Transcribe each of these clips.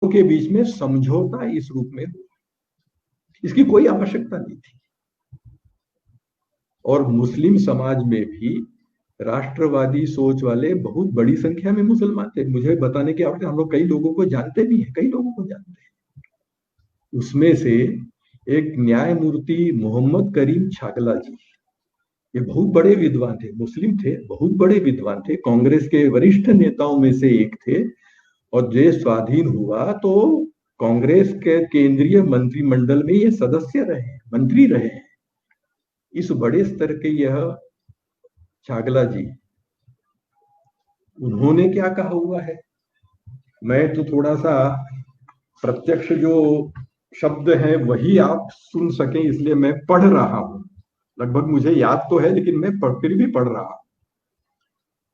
के बीच में समझौता इस रूप में हुआ। इसकी कोई आवश्यकता नहीं थी। और मुस्लिम समाज में भी राष्ट्रवादी सोच वाले बहुत बड़ी संख्या में मुसलमान थे। मुझे बताने की आवश्यकता, हम लोग कई लोगों को जानते भी हैं, कई लोगों को जानते हैं। उसमें से एक न्यायमूर्ति मोहम्मद करीम छागला जी, ये बहुत बड़े विद्वान थे, मुस्लिम थे, बहुत बड़े विद्वान थे, कांग्रेस के वरिष्ठ नेताओं में से एक थे। और देश स्वाधीन हुआ तो कांग्रेस के केंद्रीय मंत्रिमंडल में ये सदस्य रहे, मंत्री रहे। इस बड़े स्तर के यह छागला जी, उन्होंने क्या कहा हुआ है, मैं तो थोड़ा सा प्रत्यक्ष जो शब्द हैं वही आप सुन सकें इसलिए मैं पढ़ रहा हूं। लगभग मुझे याद तो है लेकिन मैं फिर भी पढ़ रहा हूं।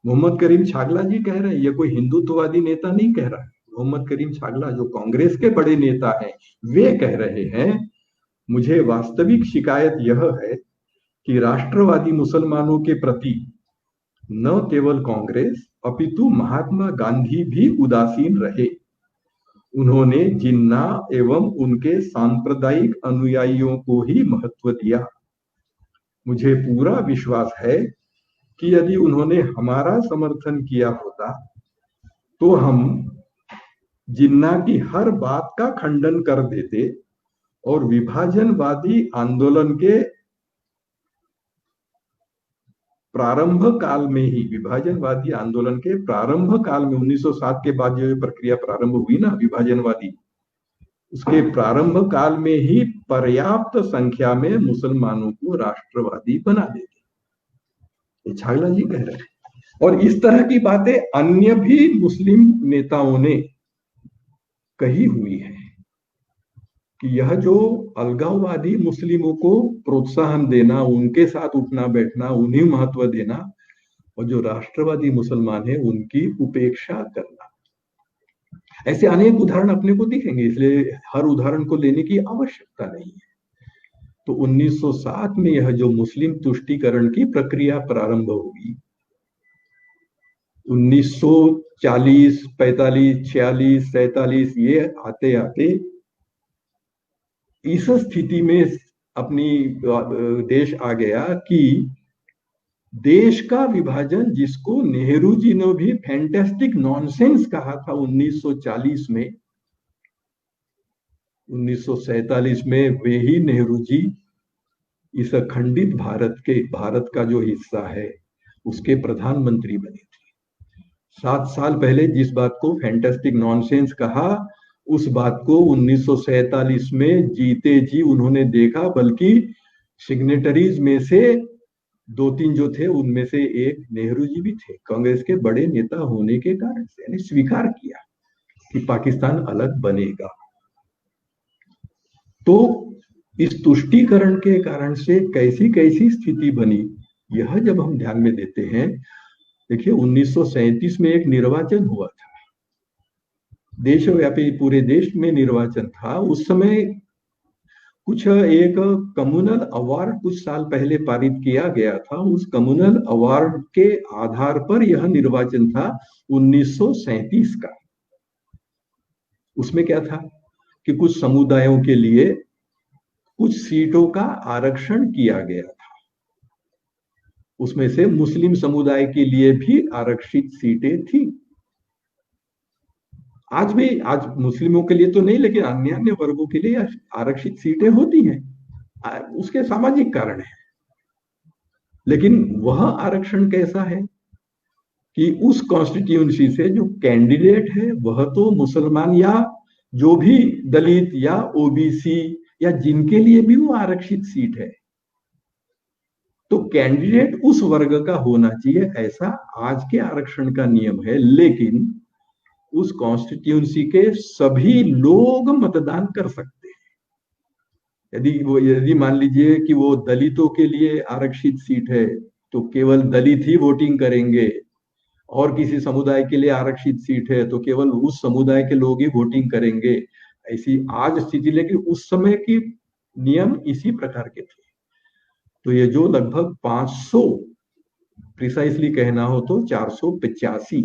मोहम्मद करीम छागला जी कह रहे हैं, ये कोई हिंदुत्ववादी नेता नहीं कह रहा है। मोहम्मद करीम छागला जो कांग्रेस के बड़े नेता हैं, वे कह रहे हैं, मुझे वास्तविक शिकायत यह है कि राष्ट्रवादी मुसलमानों के प्रति न केवल कांग्रेस अपितु महात्मा गांधी भी उदासीन रहे। उन्होंने जिन्ना एवं उनके सांप्रदायिक अनुयायियों को ही महत्व दिया। मुझे पूरा विश्वास है कि यदि उन्होंने हमारा समर्थन किया होता तो हम जिन्ना की हर बात का खंडन कर देते और विभाजनवादी आंदोलन के प्रारंभ काल में ही, विभाजनवादी आंदोलन के प्रारंभ काल में 1907 के बाद जो प्रक्रिया प्रारंभ हुई ना विभाजनवादी, उसके प्रारंभ काल में ही पर्याप्त संख्या में मुसलमानों को राष्ट्रवादी बना देते, ये छागला जी कह रहे हैं। और इस तरह की बातें अन्य भी मुस्लिम नेताओं ने कही हुई है कि यह जो अलगाववादी मुस्लिमों को प्रोत्साहन देना, उनके साथ उठना बैठना, उन्हें महत्व देना, और जो राष्ट्रवादी मुसलमान है उनकी उपेक्षा करना, ऐसे अनेक उदाहरण अपने को दिखेंगे, इसलिए हर उदाहरण को लेने की आवश्यकता नहीं है। तो 1907 में यह जो मुस्लिम तुष्टीकरण की प्रक्रिया प्रारंभ हुई, 1940, 45, 46, 47 ये आते आते इस स्थिति में अपनी देश आ गया कि देश का विभाजन, जिसको नेहरू जी ने भी फैंटास्टिक नॉनसेंस कहा था 1940 में, 1947 में वे ही नेहरू जी इस अखंडित भारत का जो हिस्सा है उसके प्रधानमंत्री बने थे। 7 साल पहले जिस बात को फैंटास्टिक नॉनसेंस कहा, उस बात को 1947 में जीते जी उन्होंने देखा, बल्कि सिग्नेटरीज में से 2-3 जो थे उनमें से एक नेहरू जी भी थे, कांग्रेस के बड़े नेता होने के कारण से, यानी स्वीकार किया कि पाकिस्तान अलग बनेगा। तो इस तुष्टीकरण के कारण से कैसी कैसी स्थिति बनी, यह जब हम ध्यान में देते हैं, देखिए 1937 में एक निर्वाचन हुआ था, देशव्यापी पूरे देश में निर्वाचन था। उस समय कुछ एक कम्युनल अवार्ड कुछ साल पहले पारित किया गया था, उस कम्युनल अवार्ड के आधार पर यह निर्वाचन था 1937 का। उसमें क्या था कि कुछ समुदायों के लिए कुछ सीटों का आरक्षण किया गया था, उसमें से मुस्लिम समुदाय के लिए भी आरक्षित सीटें थी। आज भी, आज मुस्लिमों के लिए तो नहीं लेकिन अन्य अन्य वर्गों के लिए आरक्षित सीटें होती हैं, उसके सामाजिक कारण है। लेकिन वह आरक्षण कैसा है कि उस कॉन्स्टिट्यूंसी से जो कैंडिडेट है वह तो मुसलमान या जो भी दलित या ओबीसी या जिनके लिए भी वो आरक्षित सीट है, तो कैंडिडेट उस वर्ग का होना चाहिए, ऐसा आज के आरक्षण का नियम है। लेकिन उस कॉन्स्टिट्यूंसी के सभी लोग मतदान कर सकते हैं। यदि मान लीजिए कि वो दलितों के लिए आरक्षित सीट है तो केवल दलित ही वोटिंग करेंगे, और किसी समुदाय के लिए आरक्षित सीट है तो केवल उस समुदाय के लोग ही वोटिंग करेंगे, ऐसी आज स्थिति। लेकिन उस समय की नियम इसी प्रकार के थे। तो ये जो लगभग 500, प्रिसाइसली कहना हो तो 485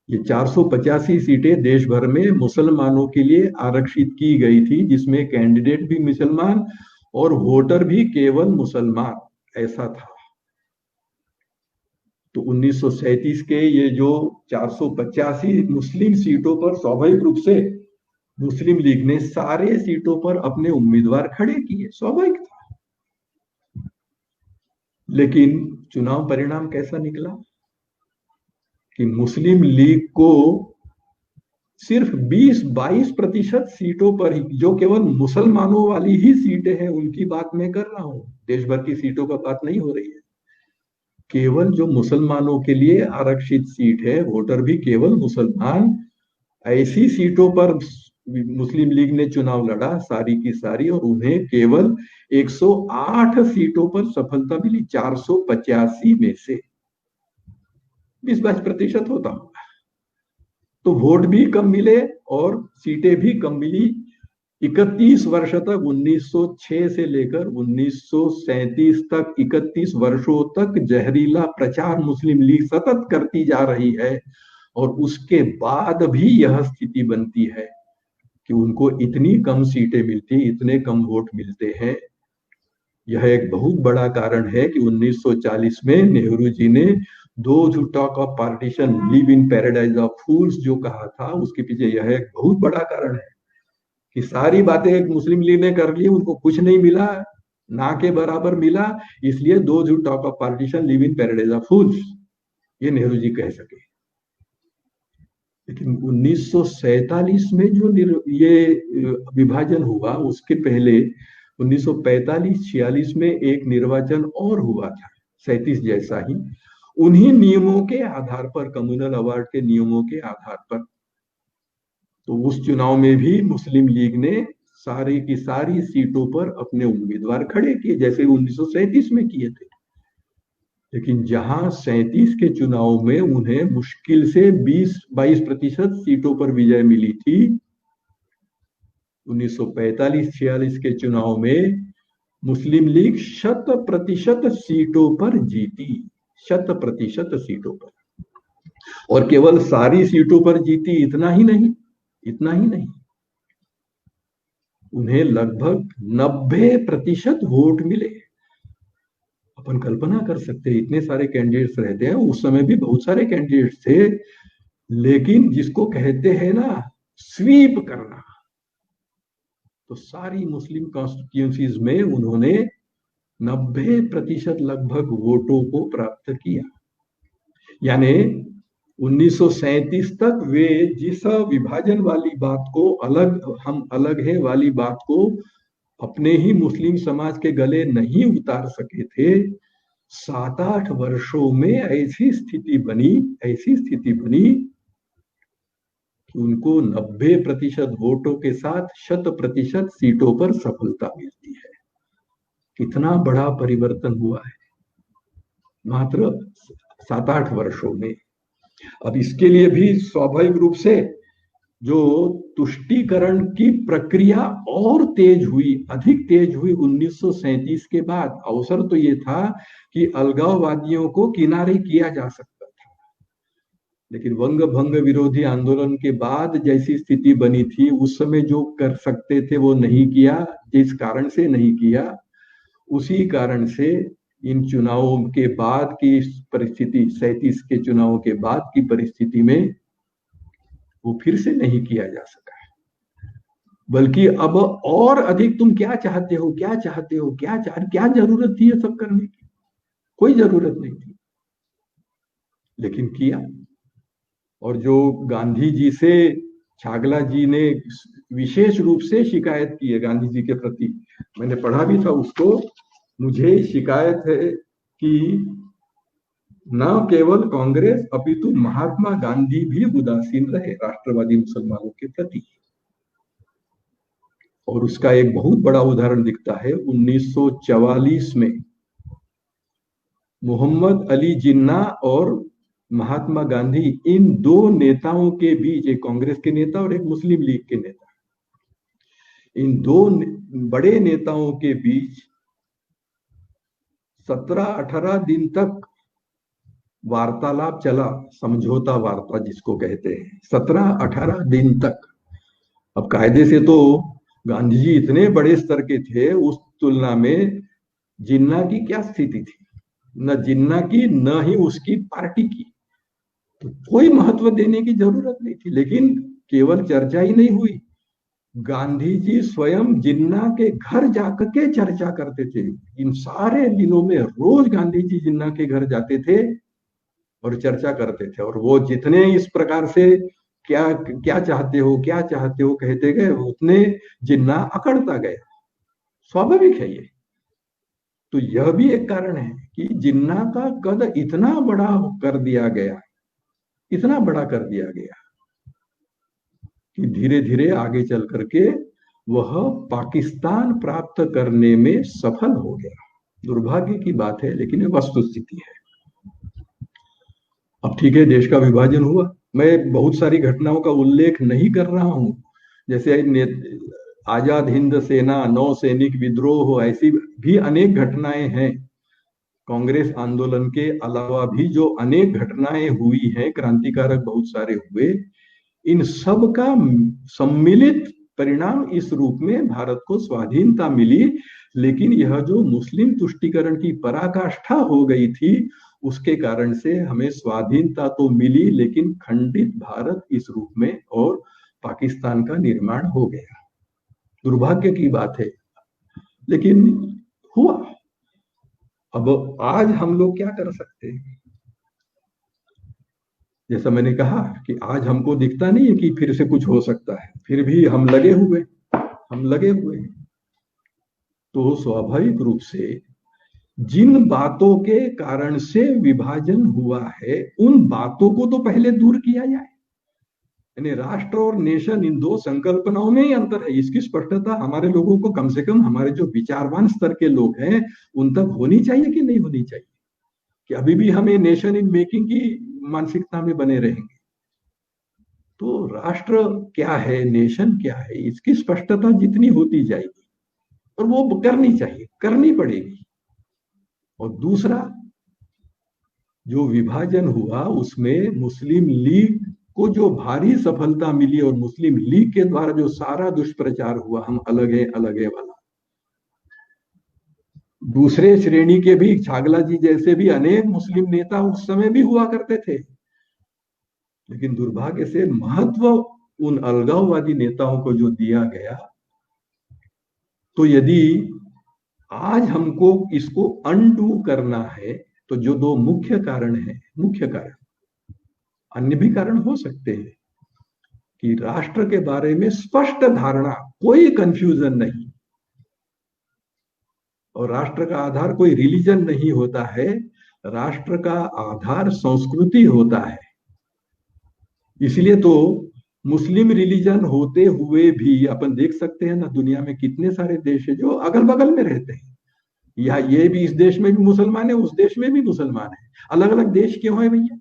ये 485 सीटें देश भर में मुसलमानों के लिए आरक्षित की गई थी, जिसमें कैंडिडेट भी मुसलमान और वोटर भी केवल मुसलमान, ऐसा था। तो 1937 के ये जो 485 मुस्लिम सीटों पर स्वाभाविक रूप से मुस्लिम लीग ने सारे सीटों पर अपने उम्मीदवार खड़े किए, स्वाभाविक था। लेकिन चुनाव परिणाम कैसा निकला कि मुस्लिम लीग को सिर्फ 20-22% सीटों पर ही, जो केवल मुसलमानों वाली ही सीटें हैं, उनकी बात मैं कर रहा हूं, देश भर की सीटों का बात नहीं हो रही है। केवल जो मुसलमानों के लिए आरक्षित सीट है, वोटर भी केवल मुसलमान, ऐसी सीटों पर मुस्लिम लीग ने चुनाव लड़ा सारी की सारी, और उन्हें केवल 108 सीटों पर सफलता मिली 485 में से। 20-22% होता होगा, तो वोट भी कम मिले और सीटें भी कम मिली। 31 वर्ष तक, 1906 से लेकर 1937 तक, 31 वर्षों तक जहरीला प्रचार मुस्लिम लीग सतत करती जा रही है, और उसके बाद भी यह स्थिति बनती है कि उनको इतनी कम सीटें मिलती, इतने कम वोट मिलते हैं। यह एक बहुत बड़ा कारण है कि 1940 में नेहरू जी ने those who talk of partition live in paradise of fools जो कहा था, उसके पीछे यह एक बहुत बड़ा कारण है कि सारी बातें एक मुस्लिम लीग ने कर ली, उनको कुछ नहीं मिला, ना के बराबर मिला, इसलिए those who talk of partition live in paradise of fools, ये नेहरू जी कह सके। लेकिन 1947 में जो ये विभाजन हुआ, उसके पहले 1945-46 में एक निर्वाचन और हुआ था 37 जैसा ही, उन्हीं नियमों के आधार पर, कम्युनल अवार्ड के नियमों के आधार पर। तो उस चुनाव में भी मुस्लिम लीग ने सारी की सारी सीटों पर अपने उम्मीदवार खड़े किए, जैसे 1937 में किए थे। लेकिन जहां 37 के चुनाव में उन्हें मुश्किल से 20-22% सीटों पर विजय मिली थी, 1945-46 के चुनाव में मुस्लिम लीग 100% सीटों पर जीती, 100% सीटों पर। और केवल सारी सीटों पर जीती इतना ही नहीं, इतना ही नहीं, उन्हें लगभग 90% वोट मिले। अपन कल्पना कर सकते हैं, इतने सारे कैंडिडेट्स रहते हैं, उस समय भी बहुत सारे कैंडिडेट्स थे, लेकिन जिसको कहते हैं ना स्वीप करना, तो सारी मुस्लिम कॉन्स्टिट्यूएंसीज में उन्होंने 90% लगभग वोटों को प्राप्त किया। यानी 1937 तक वे जिस विभाजन वाली बात को, अलग हम अलग है वाली बात को अपने ही मुस्लिम समाज के गले नहीं उतार सके थे, 7-8 वर्षों में ऐसी स्थिति बनी कि उनको 90% वोटों के साथ 100% सीटों पर सफलता मिलती है। कितना बड़ा परिवर्तन हुआ है मात्र 7-8 वर्षों में। अब इसके लिए भी स्वाभाविक रूप से जो तुष्टीकरण की प्रक्रिया और तेज हुई, अधिक तेज हुई 1937 के बाद। अवसर तो ये था कि अलगाववादियों को किनारे किया जा सकता था, लेकिन वंग भंग विरोधी आंदोलन के बाद जैसी स्थिति बनी थी, उस समय जो कर सकते थे वो नहीं किया। जिस कारण से नहीं किया, उसी कारण से इन चुनावों के बाद की परिस्थिति, 37 के चुनावों के बाद की परिस्थिति में वो फिर से नहीं किया जा सका। बल्कि अब और अधिक, तुम क्या चाहते हो, क्या जरूरत थी ये सब करने की? कोई जरूरत नहीं थी, लेकिन किया। और जो गांधी जी से छागला जी ने विशेष रूप से शिकायत की है गांधी जी के प्रति, मैंने पढ़ा भी था उसको, मुझे शिकायत है कि न केवल कांग्रेस अपितु महात्मा गांधी भी उदासीन रहे राष्ट्रवादी मुसलमानों के प्रति। और उसका एक बहुत बड़ा उदाहरण दिखता है 1944 में मोहम्मद अली जिन्ना और महात्मा गांधी, इन दो नेताओं के बीच, एक कांग्रेस के नेता और एक मुस्लिम लीग के नेता, इन दो बड़े नेताओं के बीच 17-18 दिन तक वार्तालाप चला, समझौता वार्ता जिसको कहते हैं, 17-18 दिन तक। अब कायदे से तो गांधी जी इतने बड़े स्तर के थे, उस तुलना में जिन्ना की क्या स्थिति थी, न जिन्ना की न ही उसकी पार्टी की, तो कोई महत्व देने की जरूरत नहीं थी। लेकिन केवल चर्चा ही नहीं हुई, गांधी जी स्वयं जिन्ना के घर जाकर के चर्चा करते थे। इन सारे दिनों में रोज गांधी जी जिन्ना के घर जाते थे और चर्चा करते थे, और वो जितने इस प्रकार से क्या क्या चाहते हो, क्या चाहते हो कहते गए, उतने जिन्ना अकड़ता गया। स्वाभाविक है ये। तो यह भी एक कारण है कि जिन्ना का कद इतना बड़ा कर दिया गया, इतना बड़ा कर दिया गया कि धीरे धीरे आगे चल करके वह पाकिस्तान प्राप्त करने में सफल हो गया। दुर्भाग्य की बात है, लेकिन ये वस्तुस्थिति है। अब ठीक है, देश का विभाजन हुआ, मैं बहुत सारी घटनाओं का उल्लेख नहीं कर रहा हूं, जैसे आजाद हिंद सेना, नौ सैनिक विद्रोह, ऐसी भी अनेक घटनाएं हैं। कांग्रेस आंदोलन के अलावा भी जो अनेक घटनाएं हुई हैं, क्रांतिकारक बहुत सारे हुए, इन सब का सम्मिलित परिणाम इस रूप में भारत को स्वाधीनता मिली। लेकिन यह जो मुस्लिम तुष्टीकरण की पराकाष्ठा हो गई थी, उसके कारण से हमें स्वाधीनता तो मिली, लेकिन खंडित भारत इस रूप में और पाकिस्तान का निर्माण हो गया। दुर्भाग्य की बात है, लेकिन हुआ। अब आज हम लोग क्या कर सकते हैं? जैसा मैंने कहा कि आज हमको दिखता नहीं है कि फिर से कुछ हो सकता है, फिर भी हम लगे हुए हैं। तो स्वाभाविक रूप से जिन बातों के कारण से विभाजन हुआ है, उन बातों को तो पहले दूर किया जाए। यानी राष्ट्र और नेशन, इन दो संकल्पनाओं में ही अंतर है। इसकी स्पष्टता हमारे लोगों को, कम से कम हमारे जो विचारवान स्तर के लोग हैं, उन तक होनी चाहिए कि नहीं होनी चाहिए, कि अभी भी हमें नेशन इन मेकिंग की मानसिकता में बने रहेंगे। तो राष्ट्र क्या है, नेशन क्या है, इसकी स्पष्टता जितनी होती जाएगी, और वो करनी चाहिए, करनी पड़ेगी। और दूसरा, जो विभाजन हुआ उसमें मुस्लिम लीग को जो भारी सफलता मिली, और मुस्लिम लीग के द्वारा जो सारा दुष्प्रचार हुआ, हम अलग है वाला, दूसरे श्रेणी के भी, छागला जी जैसे भी अनेक मुस्लिम नेता उस समय भी हुआ करते थे, लेकिन दुर्भाग्य से महत्व उन अलगाववादी नेताओं को जो दिया गया। तो यदि आज हमको इसको अनडू करना है, तो जो दो मुख्य कारण, अन्य भी कारण हो सकते हैं, कि राष्ट्र के बारे में स्पष्ट धारणा, कोई कंफ्यूजन नहीं, और राष्ट्र का आधार कोई रिलीजन नहीं होता है, राष्ट्र का आधार संस्कृति होता है। इसलिए तो मुस्लिम रिलीजन होते हुए भी अपन देख सकते हैं ना, दुनिया में कितने सारे देश है जो अगल बगल में रहते हैं। या ये भी, इस देश में भी मुसलमान है, उस देश में भी मुसलमान है। अलग अलग देश क्यों है भैया?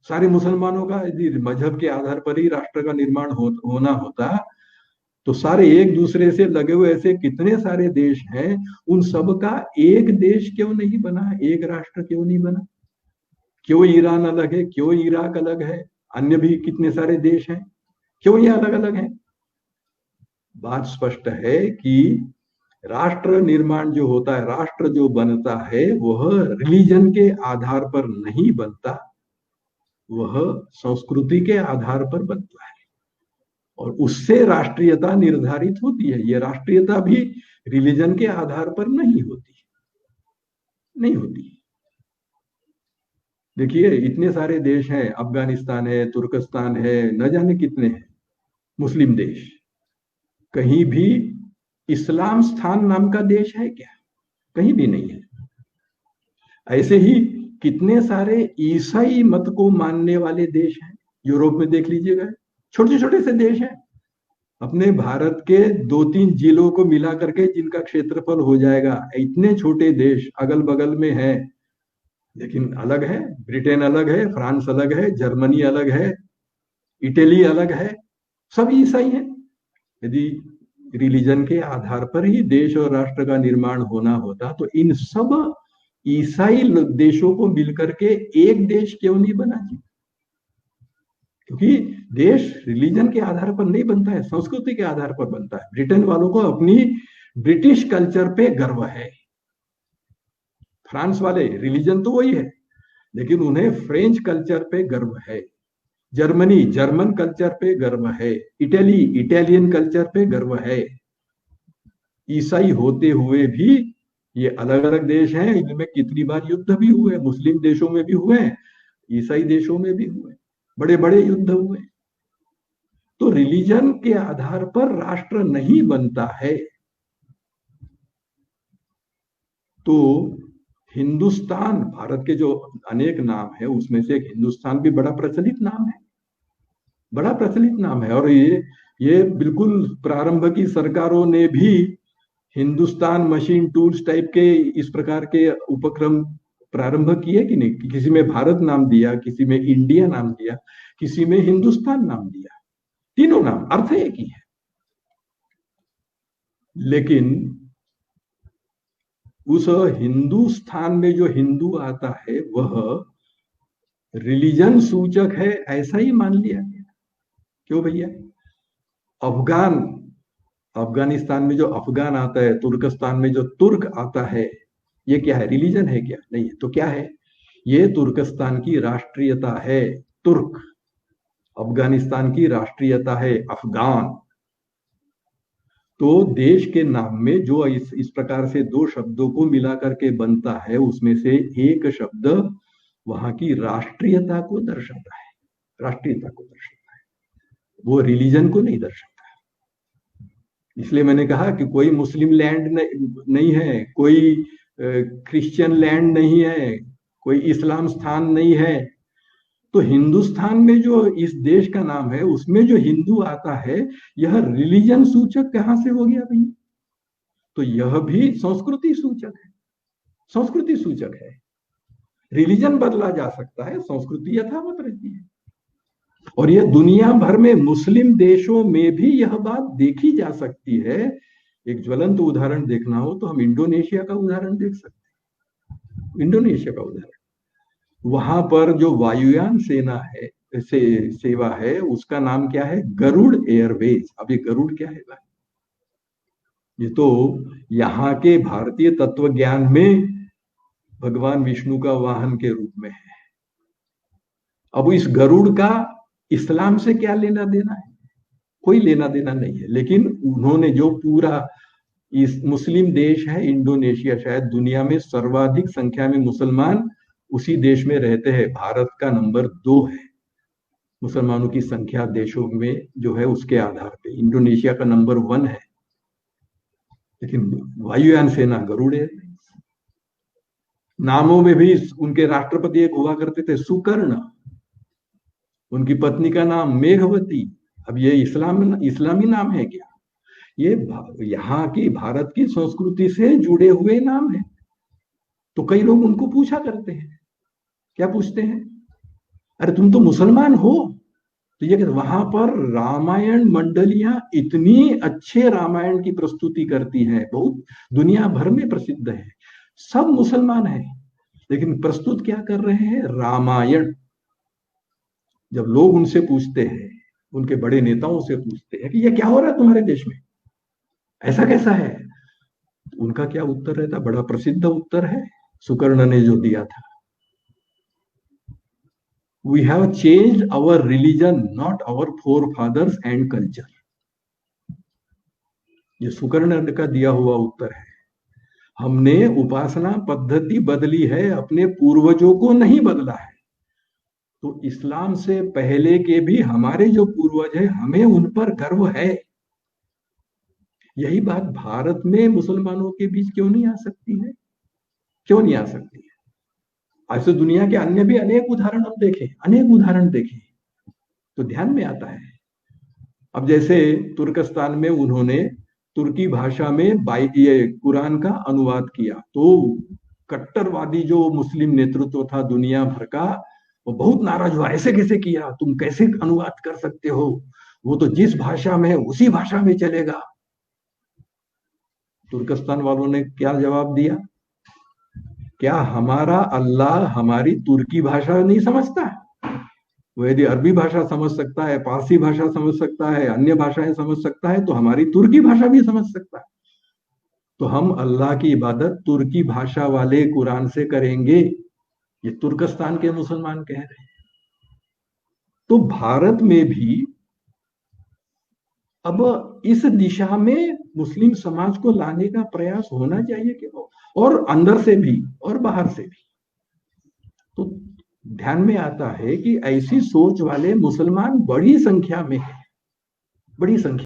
सारे मुसलमानों का यदि मजहब के आधार पर ही राष्ट्र का निर्माण होना होता, तो सारे एक दूसरे से लगे हुए ऐसे कितने सारे देश हैं, उन सब का एक देश क्यों नहीं बना, एक राष्ट्र क्यों नहीं बना? क्यों ईरान अलग है, क्यों इराक अलग है, अन्य भी कितने सारे देश हैं, क्यों ये अलग अलग हैं? बात स्पष्ट है कि राष्ट्र निर्माण जो होता है, राष्ट्र जो बनता है, वह रिलीजन के आधार पर नहीं बनता, वह संस्कृति के आधार पर बनता है, और उससे राष्ट्रीयता निर्धारित होती है। यह राष्ट्रीयता भी रिलीजन के आधार पर नहीं होती। देखिए, इतने सारे देश हैं, अफगानिस्तान है, तुर्कस्तान है, न जाने कितने हैं मुस्लिम देश। कहीं भी इस्लाम स्थान नाम का देश है क्या? कहीं भी नहीं है। ऐसे ही कितने सारे ईसाई मत को मानने वाले देश हैं, यूरोप में देख लीजिएगा, छोटे छोटे से देश हैं। अपने भारत के 2-3 जिलों को मिला करके जिनका क्षेत्रफल हो जाएगा, इतने छोटे देश अगल बगल में हैं, लेकिन अलग है। ब्रिटेन अलग है, फ्रांस अलग है, जर्मनी अलग है, इटली अलग है, सब ईसाई हैं। यदि रिलीजन के आधार पर ही देश और राष्ट्र का निर्माण होना होता, तो इन सब ईसाई देशों को मिलकर के एक देश क्यों नहीं बना जी? क्योंकि देश रिलीजन के आधार पर नहीं बनता है, संस्कृति के आधार पर बनता है। ब्रिटेन वालों को अपनी ब्रिटिश कल्चर पे गर्व है। फ्रांस वाले रिलीजन तो वही है, लेकिन उन्हें फ्रेंच कल्चर पे गर्व है। जर्मनी जर्मन कल्चर पे गर्व है। इटली इटालियन कल्चर पे गर्व है। ईसाई होते हुए भी ये अलग अलग देश हैं, इनमें कितनी बार युद्ध भी हुए, मुस्लिम देशों में भी हुए, ईसाई देशों में भी हुए, बड़े बड़े युद्ध हुए। तो रिलीजन के आधार पर राष्ट्र नहीं बनता है। तो हिंदुस्तान, भारत के जो अनेक नाम है उसमें से एक हिंदुस्तान भी बड़ा प्रचलित नाम है, बड़ा प्रचलित नाम है। और ये बिल्कुल प्रारंभ की सरकारों ने भी हिंदुस्तान मशीन टूल्स टाइप के इस प्रकार के उपक्रम प्रारंभ किए कि नहीं? किसी में भारत नाम दिया, किसी में इंडिया नाम दिया, किसी में हिंदुस्तान नाम दिया, तीनों नाम अर्थ एक ही है। लेकिन उस हिंदुस्तान में जो हिंदू आता है वह रिलीजन सूचक है, ऐसा ही मान लिया गया। क्यों भैया? अफगानिस्तान में जो अफगान आता है, तुर्कस्तान में जो तुर्क आता है, ये क्या है? रिलीजन है क्या? नहीं है। तो क्या है? ये तुर्कस्तान की राष्ट्रीयता है, तुर्क। अफगानिस्तान की राष्ट्रीयता है, अफगान। तो देश के नाम में जो इस प्रकार से दो शब्दों को मिला करके बनता है, उसमें से एक शब्द वहां की राष्ट्रीयता को दर्शाता है, राष्ट्रीयता को दर्शाता है, वो रिलीजन को नहीं दर्शाता। इसलिए मैंने कहा कि कोई मुस्लिम लैंड नहीं है, कोई क्रिश्चियन लैंड नहीं है, कोई इस्लाम स्थान नहीं है। तो हिंदुस्तान में जो इस देश का नाम है उसमें जो हिंदू आता है, यह रिलीजन सूचक कहां से हो गया भैया? तो यह भी संस्कृति सूचक है, संस्कृति सूचक है। रिलीजन बदला जा सकता है, संस्कृति यथावत रहती है। और यह दुनिया भर में मुस्लिम देशों में भी यह बात देखी जा सकती है। एक ज्वलंत उदाहरण देखना हो तो हम इंडोनेशिया का उदाहरण देख सकते हैं। इंडोनेशिया का उदाहरण, वहां पर जो वायुयान सेना है, सेवा है, उसका नाम क्या है? गरुड़ एयरवेज। अब ये गरुड़ क्या है भाई? ये तो यहाँ के भारतीय तत्व ज्ञान में भगवान विष्णु का वाहन के रूप में है। अब इस गरुड़ का इस्लाम से क्या लेना देना है? कोई लेना देना नहीं है। लेकिन उन्होंने जो पूरा इस मुस्लिम देश है इंडोनेशिया, शायद दुनिया में सर्वाधिक संख्या में मुसलमान उसी देश में रहते हैं। भारत का नंबर 2 है मुसलमानों की संख्या देशों में जो है, उसके आधार पे इंडोनेशिया का नंबर 1 है। लेकिन वायुयान सेना गरुड़ है। नामों में भी उनके राष्ट्रपति एक हुआ करते थे, सुकर्ण। उनकी पत्नी का नाम मेघवती। अब ये इस्लामी नाम है क्या? ये यहाँ की भारत की संस्कृति से जुड़े हुए नाम है। तो कई लोग उनको पूछा करते हैं, क्या पूछते हैं? अरे तुम तो मुसलमान हो। तो ये वहां पर रामायण मंडलियां इतनी अच्छे रामायण की प्रस्तुति करती है, बहुत दुनिया भर में प्रसिद्ध है, सब मुसलमान है, लेकिन प्रस्तुत क्या कर रहे हैं? रामायण। जब लोग उनसे पूछते हैं, उनके बड़े नेताओं से पूछते हैं कि ये क्या हो रहा है तुम्हारे देश में, ऐसा कैसा है, उनका क्या उत्तर रहता? बड़ा प्रसिद्ध उत्तर है, सुकर्ण ने जो दिया था, We have changed our religion, not our forefathers and culture. ये सुकर्ण का दिया हुआ उत्तर है। हमने उपासना पद्धति बदली है, अपने पूर्वजों को नहीं बदला है। तो इस्लाम से पहले के भी हमारे जो पूर्वज हैं, हमें उन पर गर्व है। यही बात भारत में मुसलमानों के बीच क्यों नहीं आ सकती है? क्यों नहीं आ सकती है? ऐसे दुनिया के अन्य भी अनेक उदाहरण हम देखें, अनेक उदाहरण देखें तो ध्यान में आता है। अब जैसे तुर्कस्तान में उन्होंने तुर्की भाषा में ये कुरान का अनुवाद किया, तो कट्टरवादी जो मुस्लिम नेतृत्व था दुनिया भर का, वो बहुत नाराज हुआ। ऐसे कैसे किया, तुम कैसे अनुवाद कर सकते हो, वो तो जिस भाषा में है उसी भाषा में चलेगा। तुर्कस्तान वालों ने क्या जवाब दिया? क्या हमारा अल्लाह हमारी तुर्की भाषा नहीं समझता है? वो यदि अरबी भाषा समझ सकता है, पारसी भाषा समझ सकता है, अन्य भाषाएं समझ सकता है, तो हमारी तुर्की भाषा भी समझ सकता है। तो हम अल्लाह की इबादत तुर्की भाषा वाले कुरान से करेंगे, ये तुर्कस्तान के मुसलमान कह रहे हैं। तो भारत में भी अब इस दिशा में मुस्लिम समाज को लाने का प्रयास होना चाहिए कि और अंदर से भी और बाहर से भी। तो ध्यान में आता है कि ऐसी सोच वाले मुसलमान बड़ी संख्या में है, बड़ी संख्या